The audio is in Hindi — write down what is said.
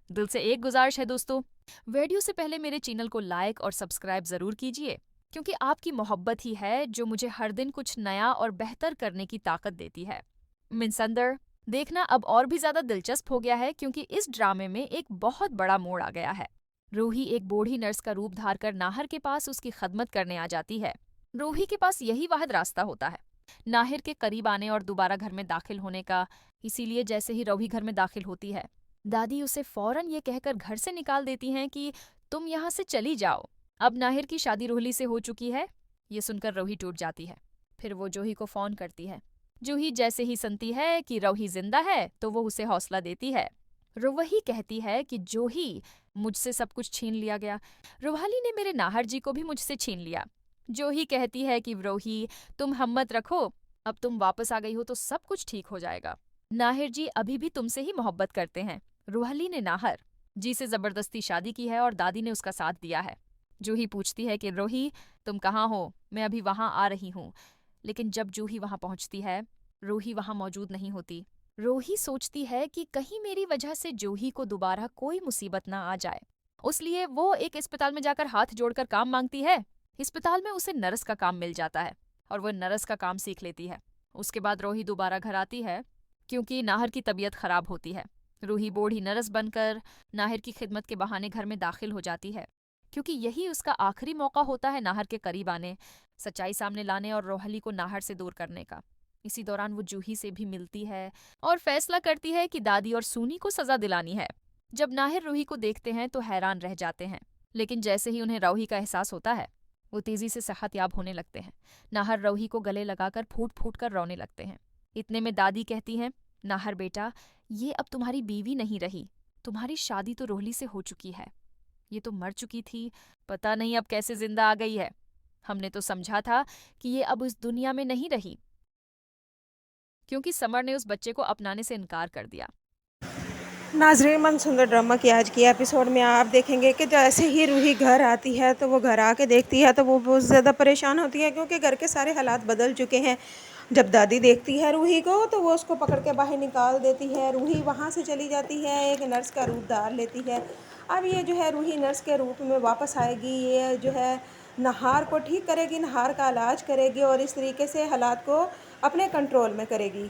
दिल से एक गुजारिश है दोस्तों, वीडियो से पहले मेरे चैनल को लाइक और सब्सक्राइब जरूर कीजिए, क्योंकि आपकी मोहब्बत ही है जो मुझे हर दिन कुछ नया और बेहतर करने की ताकत देती है। मिनसंदर देखना अब और भी ज्यादा दिलचस्प हो गया है, क्योंकि इस ड्रामे में एक बहुत बड़ा मोड़ आ गया है। रूही एक बूढ़ी नर्स का रूप धार कर नाहर के पास उसकी खदमत करने आ जाती है। रूही के पास यही वाहिद रास्ता होता है नाहिर के करीब आने और दोबारा घर में दाखिल होने का। इसीलिए जैसे ही रूही घर में दाखिल होती है, दादी उसे फौरन ये कहकर घर से निकाल देती हैं कि तुम यहाँ से चली जाओ, अब नाहिर की शादी रोहली से हो चुकी है। ये सुनकर रूही टूट जाती है। फिर वो जूही को फोन करती है। जूही जैसे ही सुनती है कि रूही जिंदा है तो वो उसे हौसला देती है। रूही कहती है कि जूही, मुझसे सब कुछ छीन लिया गया, रूहाली ने मेरे नाहर जी को भी मुझसे छीन लिया। जूही कहती है कि रूही, तुम हिम्मत रखो, अब तुम वापस आ गई हो तो सब कुछ ठीक हो जाएगा। नाहिर जी अभी भी तुमसे ही मोहब्बत करते हैं। रूहाली ने नाहर जी से जबरदस्ती शादी की है और दादी ने उसका साथ दिया है। जूही पूछती है कि रूही, तुम कहाँ हो? मैं अभी वहां आ रही हूँ। लेकिन जब जूही वहां पहुंचती है, रूही वहां मौजूद नहीं होती। रूही सोचती है कि कहीं मेरी वजह से जूही को दोबारा कोई मुसीबत ना आ जाए। उसलिए वो एक अस्पताल में जाकर हाथ जोड़कर काम मांगती है। अस्पताल में उसे नर्स का काम मिल जाता है और वो नर्स का काम सीख लेती है। उसके बाद रूही दोबारा घर आती है, क्योंकि नाहर की तबीयत खराब होती है। रूही बूढ़ी नर्स बनकर नाहिर की खिदमत के बहाने घर में दाखिल हो जाती है, क्योंकि यही उसका आखिरी मौका होता है नाहर के करीब आने, सच्चाई सामने लाने और रूहाली को नाहर से दूर करने का। इसी दौरान वो जूही से भी मिलती है और फैसला करती है कि दादी और सूनी को सजा दिलानी है। जब नाहिर रूही को देखते हैं तो हैरान रह जाते हैं, लेकिन जैसे ही उन्हें रूही का एहसास होता है, वो तेजी से सेहतयाब होने लगते हैं। नाहर रूही को गले लगाकर फूट फूट कर रोने लगते हैं। इतने में दादी कहती हैं, नाहर बेटा, ये अब तुम्हारी बीवी नहीं रही, तुम्हारी शादी तो रोहली से हो चुकी है। ये तो मर चुकी थी, पता नहीं अब कैसे जिंदा आ गई है। हमने तो समझा था कि ये अब उस दुनिया में नहीं रही, क्योंकि समर ने उस बच्चे को अपनाने से इनकार कर दिया। नाजरीन, मनसुंदर ड्रामा की आज की एपिसोड में आप देखेंगे कि जैसे ही रूही घर आती है तो वो घर आके देखती है तो वो बहुत ज़्यादा परेशान होती है, क्योंकि घर के सारे हालात बदल चुके हैं। जब दादी देखती है रूही को तो वो उसको पकड़ के बाहर निकाल देती है। रूही वहाँ से चली जाती है, एक नर्स का रूप धार लेती है। अब ये जो है रूही नर्स के रूप में वापस आएगी, ये जो है नहार को ठीक करेगी, नहार का इलाज करेगी और इस तरीके से हालात को अपने कंट्रोल में करेगी।